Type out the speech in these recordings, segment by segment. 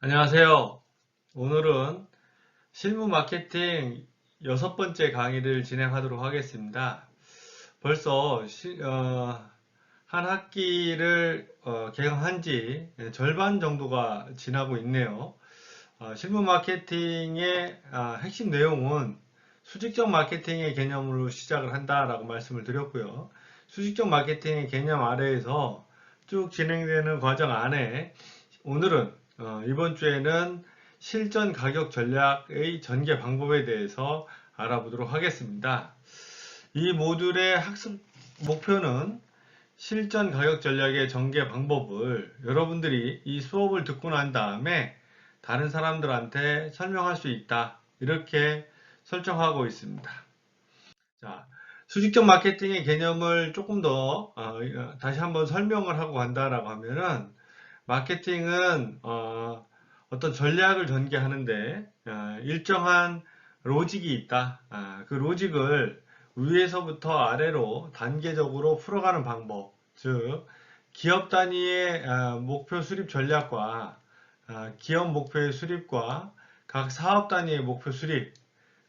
안녕하세요. 오늘은 실무 마케팅 6번째 강의를 진행하도록 하겠습니다. 벌써 한 학기를 개강한 지 절반 정도가 지나고 있네요. 실무 마케팅의 핵심 내용은 수직적 마케팅의 개념으로 시작을 한다라고 말씀을 드렸고요. 수직적 마케팅의 개념 아래에서 쭉 진행되는 과정 안에 오늘은 이번 주에는 실전 가격 전략의 전개 방법에 대해서 알아보도록 하겠습니다. 이 모듈의 학습 목표는 실전 가격 전략의 전개 방법을 여러분들이 이 수업을 듣고 난 다음에 다른 사람들한테 설명할 수 있다. 이렇게 설정하고 있습니다. 자, 수직적 마케팅의 개념을 조금 더 다시 한번 설명을 하고 간다라고 하면은 마케팅은 어떤 전략을 전개하는데 일정한 로직이 있다. 그 로직을 위에서부터 아래로 단계적으로 풀어가는 방법, 즉 기업 단위의 목표 수립 전략과 기업 목표의 수립과 각 사업 단위의 목표 수립,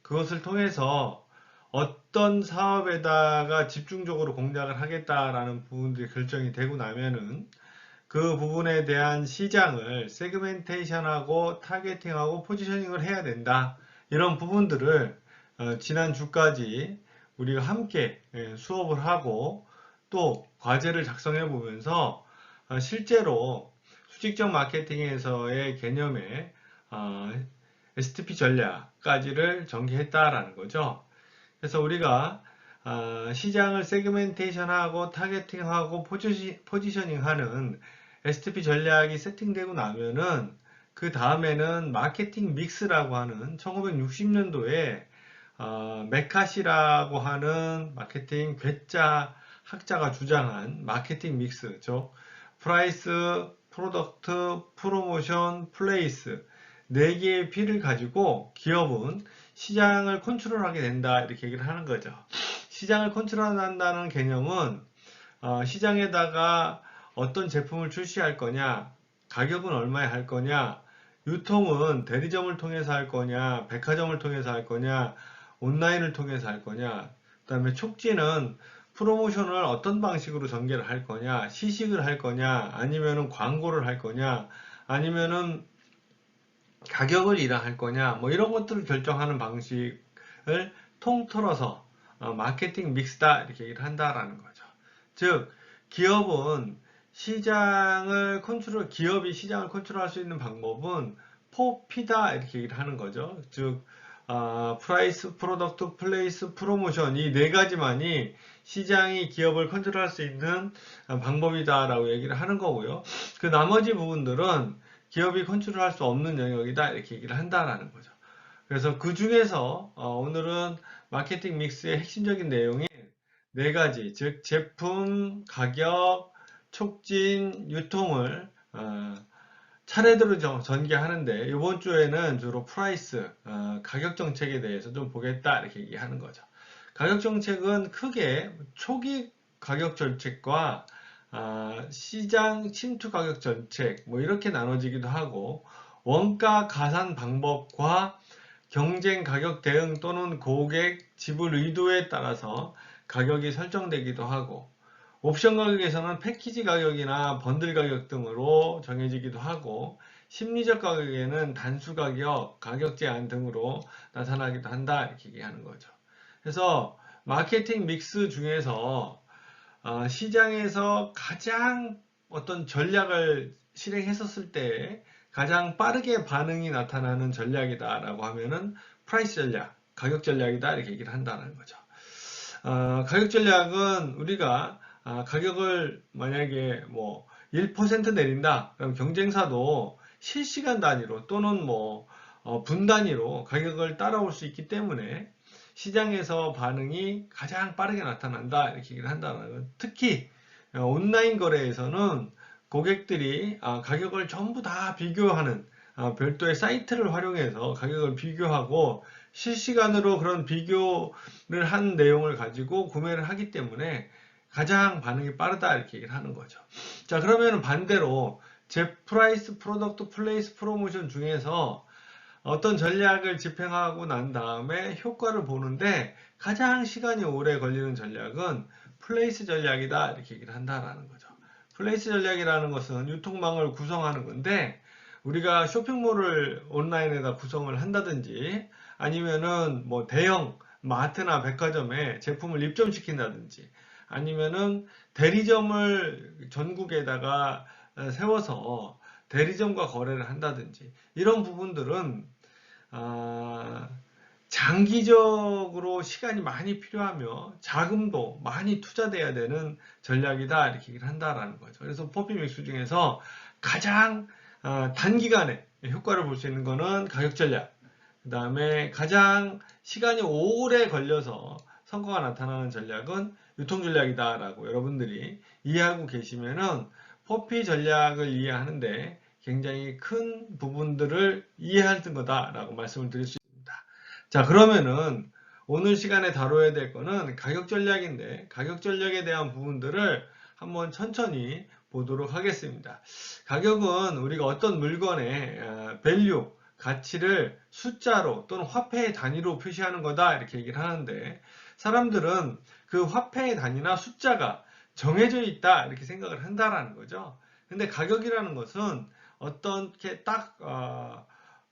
그것을 통해서 어떤 사업에다가 집중적으로 공략을 하겠다라는 부분들이 결정이 되고 나면은 그 부분에 대한 시장을 세그멘테이션하고 타겟팅하고 포지셔닝을 해야 된다. 이런 부분들을 지난 주까지 우리가 함께 수업을 하고 또 과제를 작성해 보면서 실제로 수직적 마케팅에서의 개념의 STP 전략까지를 전개했다라는 거죠. 그래서 우리가 시장을 세그멘테이션하고 타겟팅하고 포지셔닝하는 STP 전략이 세팅되고 나면은 그 다음에는 마케팅 믹스라고 하는 1960년도에 메카시라고 하는 마케팅 괴짜 학자가 주장한 마케팅 믹스, 즉 프라이스, 프로덕트, 프로모션, 플레이스 네 개의 P를 가지고 기업은 시장을 컨트롤하게 된다 이렇게 얘기를 하는 거죠. 시장을 컨트롤한다는 개념은 시장에다가 어떤 제품을 출시할 거냐, 가격은 얼마에 할 거냐, 유통은 대리점을 통해서 할 거냐, 백화점을 통해서 할 거냐, 온라인을 통해서 할 거냐, 그 다음에 촉진은 프로모션을 어떤 방식으로 전개를 할 거냐, 시식을 할 거냐, 아니면은 광고를 할 거냐, 아니면은 가격을 인하할 거냐, 뭐 이런 것들을 결정하는 방식을 통틀어서 마케팅 믹스다 이렇게 얘기를 한다라는 거죠. 즉 기업은 기업이 시장을 컨트롤할 수 있는 방법은 4P다 이렇게 얘기를 하는 거죠. 즉 프라이스, 프로덕트, 플레이스, 프로모션 이 네 가지만이 시장이 기업을 컨트롤할 수 있는 방법이다라고 얘기를 하는 거고요. 그 나머지 부분들은 기업이 컨트롤할 수 없는 영역이다 이렇게 얘기를 한다라는 거죠. 그래서 그 중에서 오늘은 마케팅 믹스의 핵심적인 내용이 네 가지, 즉 제품, 가격, 촉진, 유통을 차례대로 전개하는데 이번 주에는 주로 프라이스, 가격 정책에 대해서 좀 보겠다 이렇게 얘기하는 거죠. 가격 정책은 크게 초기 가격 정책과 시장 침투 가격 정책 뭐 이렇게 나눠지기도 하고 원가 가산 방법과 경쟁 가격 대응 또는 고객 지불 의도에 따라서 가격이 설정되기도 하고 옵션 가격에서는 패키지 가격이나 번들 가격 등으로 정해지기도 하고 심리적 가격에는 단수 가격, 가격 제한 등으로 나타나기도 한다 이렇게 얘기하는 거죠. 그래서 마케팅 믹스 중에서 시장에서 가장 어떤 전략을 실행했었을 때 가장 빠르게 반응이 나타나는 전략이다라고 하면은 프라이스 전략, 가격 전략이다 이렇게 얘기를 한다는 거죠. 가격 전략은 우리가 가격을 만약에 뭐 1% 내린다. 그럼 경쟁사도 실시간 단위로 또는 뭐 분 단위로 가격을 따라올 수 있기 때문에 시장에서 반응이 가장 빠르게 나타난다. 이렇게 얘기를 한다는 거예요. 특히 온라인 거래에서는 고객들이 가격을 전부 다 비교하는 별도의 사이트를 활용해서 가격을 비교하고 실시간으로 그런 비교를 한 내용을 가지고 구매를 하기 때문에 가장 반응이 빠르다 이렇게 얘기를 하는 거죠. 자, 그러면 반대로 제 프라이스, 프로덕트, 플레이스, 프로모션 중에서 어떤 전략을 집행하고 난 다음에 효과를 보는데 가장 시간이 오래 걸리는 전략은 플레이스 전략이다 이렇게 얘기를 한다라는 거죠. 플레이스 전략이라는 것은 유통망을 구성하는 건데 우리가 쇼핑몰을 온라인에다 구성을 한다든지 아니면은 뭐 대형 마트나 백화점에 제품을 입점시킨다든지 아니면은 대리점을 전국에다가 세워서 대리점과 거래를 한다든지 이런 부분들은 장기적으로 시간이 많이 필요하며 자금도 많이 투자돼야 되는 전략이다 이렇게 얘기를 한다라는 거죠. 그래서 포피 믹스 중에서 가장 단기간에 효과를 볼 수 있는 거는 가격 전략, 그 다음에 가장 시간이 오래 걸려서 성과가 나타나는 전략은 유통 전략이다 라고 여러분들이 이해하고 계시면은 포피 전략을 이해하는데 굉장히 큰 부분들을 이해할 거다라고 말씀을 드릴 수 있습니다. 자, 그러면은 오늘 시간에 다뤄야 될 거는 가격 전략인데 가격 전략에 대한 부분들을 한번 천천히 보도록 하겠습니다. 가격은 우리가 어떤 물건의 밸류, 가치를 숫자로 또는 화폐의 단위로 표시하는 거다 이렇게 얘기를 하는데 사람들은 그 화폐의 단위나 숫자가 정해져 있다 이렇게 생각을 한다라는 거죠. 근데 가격이라는 것은 어떻게 딱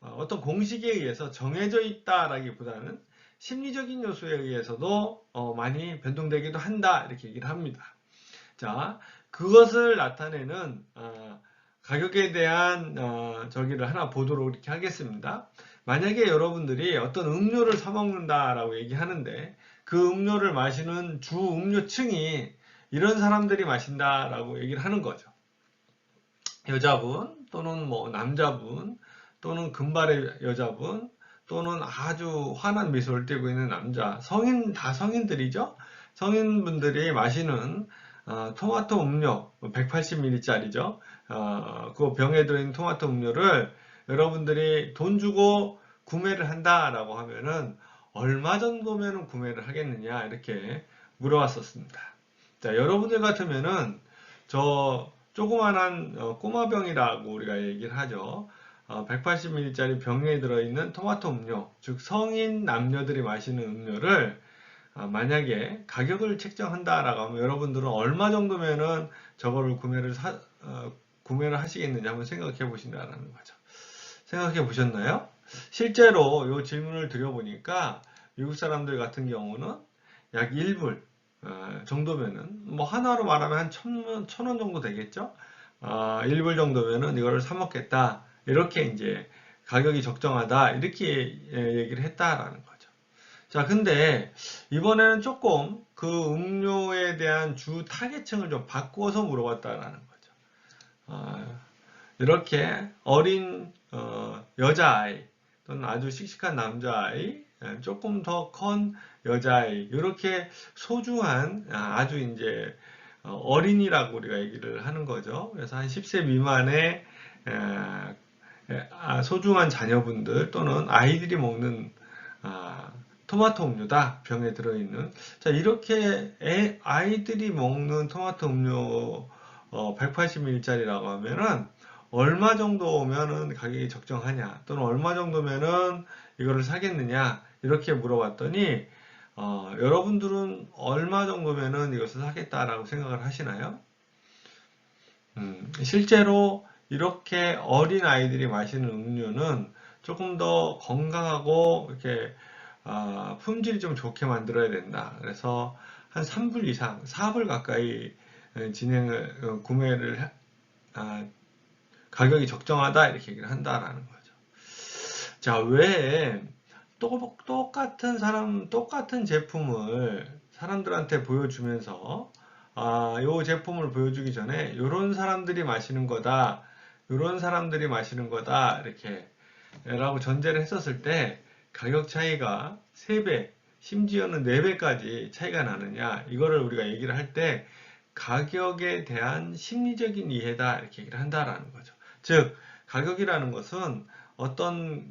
어떤 공식에 의해서 정해져 있다라기보다는 심리적인 요소에 의해서도 많이 변동되기도 한다 이렇게 얘기를 합니다. 자, 그것을 나타내는 가격에 대한 저기를 하나 보도록 이렇게 하겠습니다. 만약에 여러분들이 어떤 음료를 사 먹는다라고 얘기하는데 그 음료를 마시는 주 음료층이 이런 사람들이 마신다라고 얘기를 하는 거죠. 여자분 또는 뭐 남자분 또는 금발의 여자분 또는 아주 환한 미소를 띠고 있는 남자, 성인 다 성인들이죠. 성인분들이 마시는 토마토 음료 180ml짜리죠. 그 병에 들어있는 토마토 음료를 여러분들이 돈 주고 구매를 한다라고 하면은 얼마 정도면은 구매를 하겠느냐 이렇게 물어봤었습니다. 자, 여러분들 같으면은 저 조그만한 꼬마병이라고 우리가 얘기를 하죠. 180ml짜리 병에 들어있는 토마토 음료, 즉 성인 남녀들이 마시는 음료를 만약에 가격을 책정한다라고 하면 여러분들은 얼마 정도면은 저거를 구매를 하시겠느냐 한번 생각해 보신다라는 거죠. 생각해 보셨나요? 실제로 이 질문을 드려보니까 미국 사람들 같은 경우는 약 1불 정도면은 뭐 하나로 말하면 한 1,000원 정도 되겠죠? 1불 정도면은 이거를 사 먹겠다. 이렇게 이제 가격이 적정하다. 이렇게 얘기를 했다라는 거죠. 자, 근데 이번에는 조금 그 음료에 대한 주 타겟층을 좀 바꾸어서 물어봤다라는 거죠. 이렇게 어린 여자아이 또는 아주 씩씩한 남자아이 조금 더 큰 여자아이 이렇게 소중한 아주 이제 어린이라고 우리가 얘기를 하는 거죠. 그래서 한 10세 미만의 소중한 자녀분들 또는 아이들이 먹는 토마토 음료다 병에 들어있는. 자, 이렇게 아이들이 먹는 토마토 음료 180ml짜리라고 하면은 얼마 정도면은 가격이 적정하냐 또는 얼마 정도면은 이거를 사겠느냐 이렇게 물어봤더니 여러분들은 얼마 정도면은 이것을 사겠다라고 생각을 하시나요? 실제로 이렇게 어린 아이들이 마시는 음료는 조금 더 건강하고 이렇게 품질이 좀 좋게 만들어야 된다. 그래서 한 3불 이상, 4불 가까이 구매를 가격이 적정하다 이렇게 얘기를 한다라는 거죠. 자, 왜 똑같은 제품을 사람들한테 보여주면서 요 제품을 보여주기 전에 요런 사람들이 마시는 거다, 요런 사람들이 마시는 거다 이렇게 라고 전제를 했었을 때 가격 차이가 3배, 심지어는 4배까지 차이가 나느냐 이거를 우리가 얘기를 할 때 가격에 대한 심리적인 이해다 이렇게 얘기를 한다라는 거죠. 즉 가격이라는 것은 어떤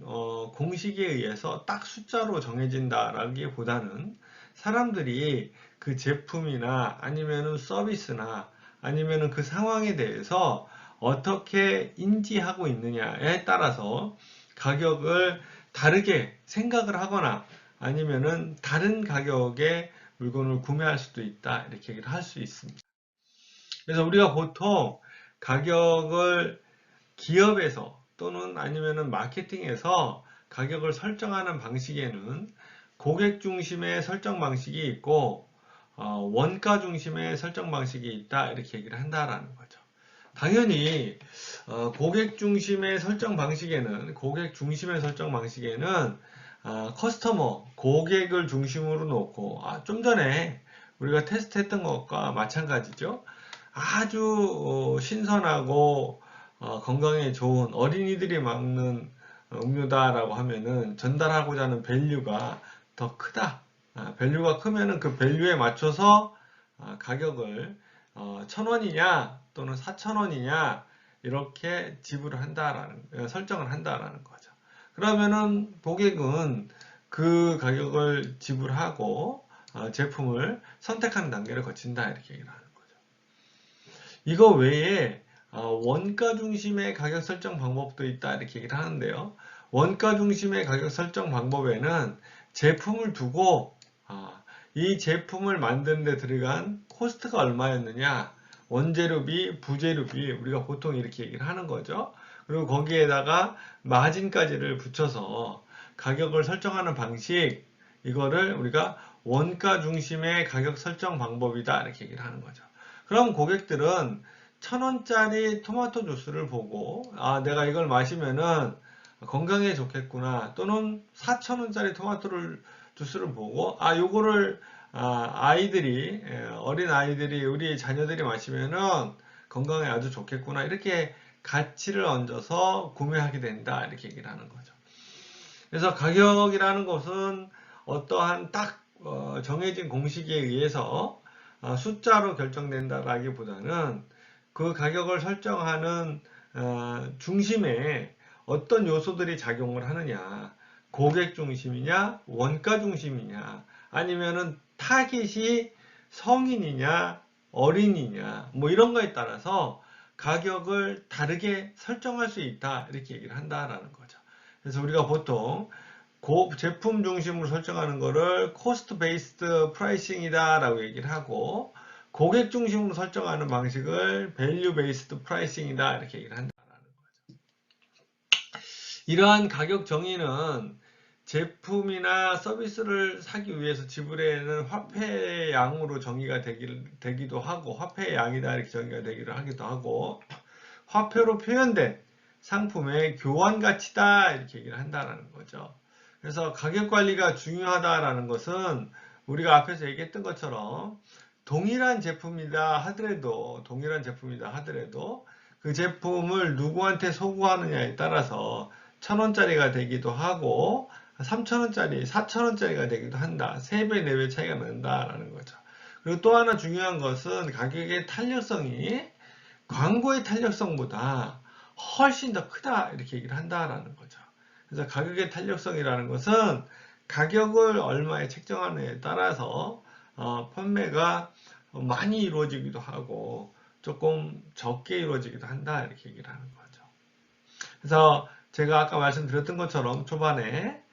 공식에 의해서 딱 숫자로 정해진다라기보다는 사람들이 그 제품이나 아니면은 서비스나 아니면은 그 상황에 대해서 어떻게 인지하고 있느냐에 따라서 가격을 다르게 생각을 하거나 아니면은 다른 가격에 물건을 구매할 수도 있다. 이렇게 얘기를 할 수 있습니다. 그래서 우리가 보통 가격을 기업에서 또는 아니면은 마케팅에서 가격을 설정하는 방식에는 고객 중심의 설정 방식이 있고 원가 중심의 설정 방식이 있다 이렇게 얘기를 한다라는 거죠. 당연히 고객 중심의 설정 방식에는 커스터머 고객을 중심으로 놓고 좀 전에 우리가 테스트했던 것과 마찬가지죠. 아주 신선하고 건강에 좋은 어린이들이 먹는 음료다라고 하면은 전달하고자 하는 밸류가 더 크다. 밸류가 크면은 그 밸류에 맞춰서 가격을 1,000원이냐 또는 4,000원이냐 이렇게 지불을 한다라는 설정을 한다라는 거죠. 그러면은 고객은 그 가격을 지불하고 제품을 선택하는 단계를 거친다 이렇게 얘기를 하는 거죠. 이거 외에 원가 중심의 가격 설정 방법도 있다 이렇게 얘기를 하는데요. 원가 중심의 가격 설정 방법에는 제품을 두고 이 제품을 만드는 데 들어간 코스트가 얼마였느냐, 원재료비, 부재료비 우리가 보통 이렇게 얘기를 하는 거죠. 그리고 거기에다가 마진까지를 붙여서 가격을 설정하는 방식, 이거를 우리가 원가 중심의 가격 설정 방법이다 이렇게 얘기를 하는 거죠. 그럼 고객들은 1,000원짜리 토마토 주스를 보고 내가 이걸 마시면은 건강에 좋겠구나, 또는 4,000원짜리 토마토 주스를 보고 요거를 어린 아이들이 우리 자녀들이 마시면은 건강에 아주 좋겠구나, 이렇게 가치를 얹어서 구매하게 된다 이렇게 얘기를 하는 거죠. 그래서 가격이라는 것은 어떠한 딱 정해진 공식에 의해서 숫자로 결정된다라기보다는 그 가격을 설정하는 중심에 어떤 요소들이 작용을 하느냐, 고객 중심이냐, 원가 중심이냐, 아니면은 타깃이 성인이냐, 어린이냐, 뭐 이런 거에 따라서 가격을 다르게 설정할 수 있다 이렇게 얘기를 한다라는 거죠. 그래서 우리가 보통 제품 중심으로 설정하는 거를 코스트 베이스드 프라이싱이다 라고 얘기를 하고, 고객 중심으로 설정하는 방식을 밸류 베이스드 프라이싱이다 이렇게 얘기를 한다라는 거죠. 이러한 가격 정의는 제품이나 서비스를 사기 위해서 지불하는 화폐의 양으로 정의가 되기도 하고, 화폐의 양이다 이렇게 정의가 되기도 하기도 하고, 화폐로 표현된 상품의 교환 가치다 이렇게 얘기를 한다라는 거죠. 그래서 가격 관리가 중요하다라는 것은 우리가 앞에서 얘기했던 것처럼 동일한 제품이다 하더라도 그 제품을 누구한테 소구하느냐에 따라서 1,000원짜리가 되기도 하고 3,000원짜리, 4,000원짜리가 되기도 한다. 3배, 4배 차이가 난다라는 거죠. 그리고 또 하나 중요한 것은 가격의 탄력성이 광고의 탄력성보다 훨씬 더 크다 이렇게 얘기를 한다라는 거죠. 그래서 가격의 탄력성이라는 것은 가격을 얼마에 책정하느냐에 따라서 판매가 많이 이루어지기도 하고 조금 적게 이루어지기도 한다 이렇게 얘기를 하는 거죠. 그래서 제가 아까 말씀드렸던 것처럼 초반에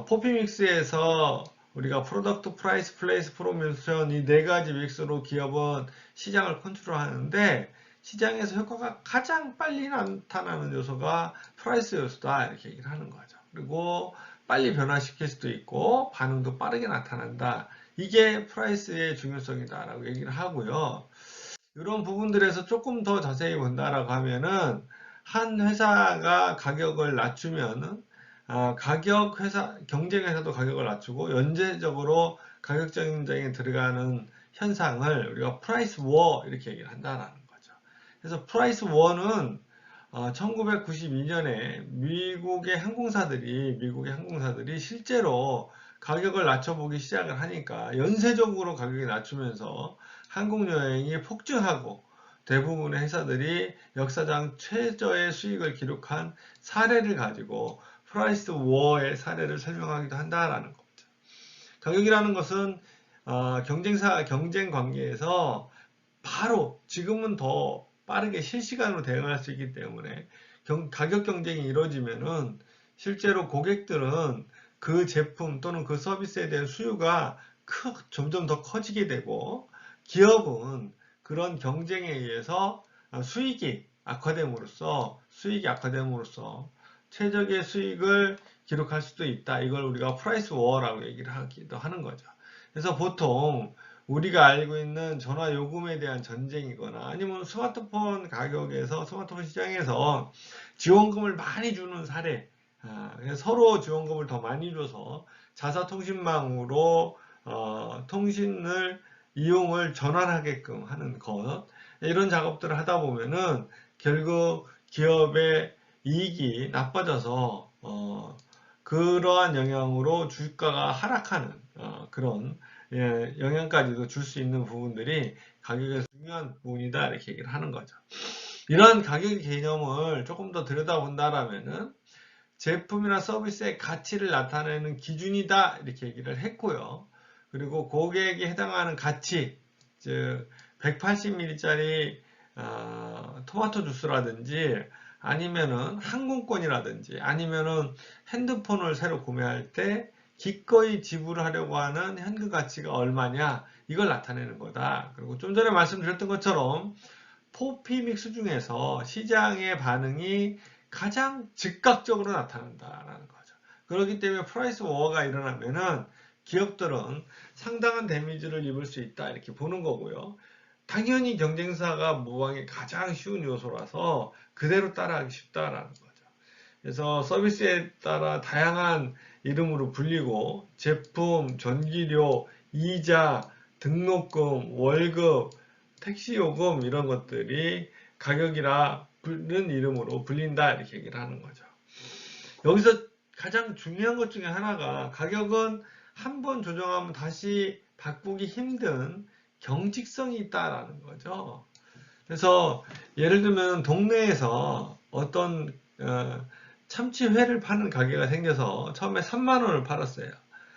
포피믹스에서 우리가 프로덕트, 프라이스, 플레이스, 프로모션 이 네 가지 믹스로 기업은 시장을 컨트롤하는데, 시장에서 효과가 가장 빨리 나타나는 요소가 프라이스 요소다 이렇게 얘기를 하는 거죠. 그리고 빨리 변화시킬 수도 있고 반응도 빠르게 나타난다. 이게 프라이스의 중요성이다 라고 얘기를 하고요. 이런 부분들에서 조금 더 자세히 본다라고 하면은, 한 회사가 가격을 낮추면은 경쟁 회사도 가격을 낮추고 연쇄적으로 가격 경쟁에 들어가는 현상을 우리가 프라이스 워 이렇게 얘기를 한다라는 거죠. 그래서 프라이스 워는 1992년에 미국의 항공사들이 실제로 가격을 낮춰보기 시작을 하니까 연쇄적으로 가격이 낮추면서 항공여행이 폭증하고 대부분의 회사들이 역사상 최저의 수익을 기록한 사례를 가지고 프라이스 워의 사례를 설명하기도 한다라는 거죠. 가격이라는 것은 경쟁 관계에서 바로 지금은 더 빠르게 실시간으로 대응할 수 있기 때문에 가격 경쟁이 이루어지면은 실제로 고객들은 그 제품 또는 그 서비스에 대한 수요가 점점 더 커지게 되고 기업은 그런 경쟁에 의해서 수익이 악화됨으로써 최적의 수익을 기록할 수도 있다. 이걸 우리가 프라이스 워라고 얘기를 하기도 하는 거죠. 그래서 보통 우리가 알고 있는 전화 요금에 대한 전쟁이거나 아니면 스마트폰 시장에서 지원금을 많이 주는 사례, 서로 지원금을 더 많이 줘서 자사통신망으로 통신을 이용을 전환하게끔 하는 것, 이런 작업들을 하다 보면은 결국 기업의 이익이 나빠져서 그러한 영향으로 주가가 하락하는 그런 영향까지도 줄 수 있는 부분들이 가격의 중요한 부분이다 이렇게 얘기를 하는 거죠. 이런 가격 개념을 조금 더 들여다본다라면은 제품이나 서비스의 가치를 나타내는 기준이다 이렇게 얘기를 했고요. 그리고 고객에 해당하는 가치, 즉 180ml짜리 토마토 주스라든지 아니면은 항공권이라든지 아니면은 핸드폰을 새로 구매할 때 기꺼이 지불하려고 하는 현금 가치가 얼마냐 이걸 나타내는 거다. 그리고 좀 전에 말씀드렸던 것처럼 포피 믹스 중에서 시장의 반응이 가장 즉각적으로 나타난다라는 거죠. 그렇기 때문에 프라이스 워가 일어나면은 기업들은 상당한 데미지를 입을 수 있다 이렇게 보는 거고요. 당연히 경쟁사가 모방이 가장 쉬운 요소라서 그대로 따라하기 쉽다라는 거죠. 그래서 서비스에 따라 다양한 이름으로 불리고 제품, 전기료, 이자, 등록금, 월급, 택시요금 이런 것들이 가격이라 부르는 이름으로 불린다 이렇게 얘기를 하는 거죠. 여기서 가장 중요한 것 중에 하나가 가격은 한 번 조정하면 다시 바꾸기 힘든 경직성이 있다라는 거죠. 그래서 예를 들면 동네에서 어떤 참치회를 파는 가게가 생겨서 처음에 3만 원을 팔았어요.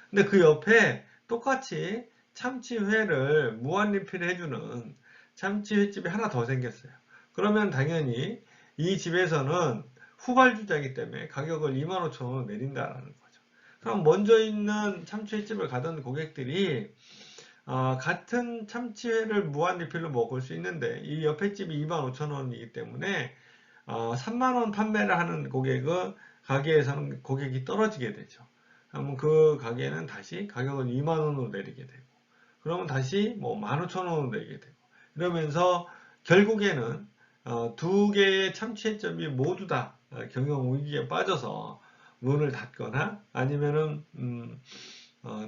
근데 그 옆에 똑같이 참치회를 무한 리필 해주는 참치회집이 하나 더 생겼어요. 그러면 당연히 이 집에서는 후발주자이기 때문에 가격을 25,000원 내린다라는 거죠. 그럼 먼저 있는 참치회집을 가던 고객들이 같은 참치회를 무한 리필로 먹을 수 있는데 이 옆에 집이 25,000원이기 때문에 3만원 판매를 하는 가게에서는 고객이 떨어지게 되죠. 그러면 그 가게는 다시 가격을 2만원으로 내리게 되고 그러면 다시 뭐 15,000원으로 내리게 되고 이러면서 결국에는 두 개의 참치회점이 모두 다 경영 위기에 빠져서 문을 닫거나 아니면은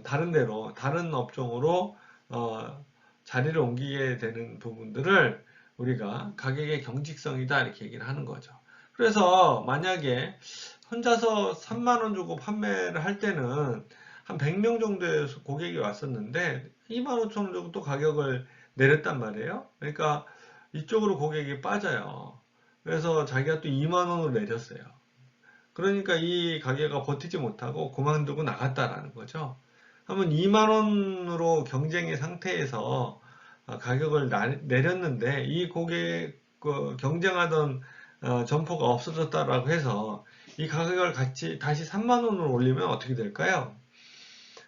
다른 데로 다른 업종으로 자리를 옮기게 되는 부분들을 우리가 가격의 경직성이다 이렇게 얘기를 하는 거죠. 그래서 만약에 혼자서 3만원 주고 판매를 할 때는 한 100명 정도의 고객이 왔었는데 25,000원 주고 또 가격을 내렸단 말이에요. 그러니까 이쪽으로 고객이 빠져요. 그래서 자기가 또 2만원으로 내렸어요. 그러니까 이 가게가 버티지 못하고 그만두고 나갔다라는 거죠. 그러면 2만원으로 경쟁의 상태에서 가격을 내렸는데 이 고객 경쟁하던 점포가 없어졌다라고 해서 이 가격을 다시 3만원으로 올리면 어떻게 될까요?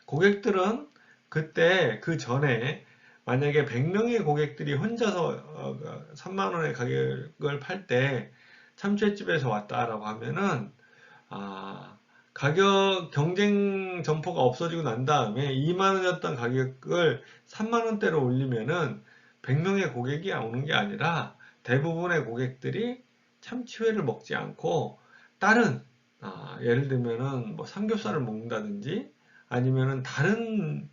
고객들은 그때 그 전에 만약에 100명의 고객들이 혼자서 3만원의 가격을 팔 때 참치집에서 왔다라고 하면은 가격 경쟁 점포가 없어지고 난 다음에 2만원이었던 가격을 3만원대로 올리면은 100명의 고객이 오는 게 아니라 대부분의 고객들이 참치회를 먹지 않고 다른 예를 들면은 뭐 삼겹살을 먹는다든지 아니면은 다른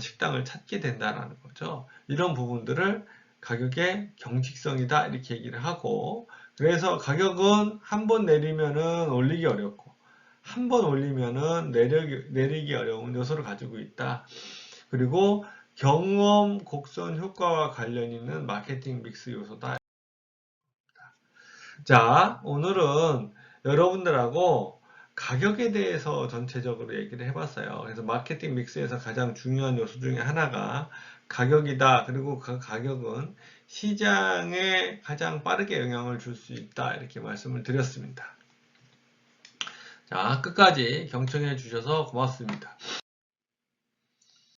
식당을 찾게 된다라는 거죠. 이런 부분들을 가격의 경직성이다 이렇게 얘기를 하고 그래서 가격은 한 번 내리면은 올리기 어렵고 한 번 올리면은 내리기 어려운 요소를 가지고 있다. 그리고 경험 곡선 효과와 관련 있는 마케팅 믹스 요소다. 자, 오늘은 여러분들하고 가격에 대해서 전체적으로 얘기를 해봤어요. 그래서 마케팅 믹스에서 가장 중요한 요소 중에 하나가 가격이다. 그리고 그 가격은 시장에 가장 빠르게 영향을 줄 수 있다. 이렇게 말씀을 드렸습니다. 자, 끝까지 경청해 주셔서 고맙습니다.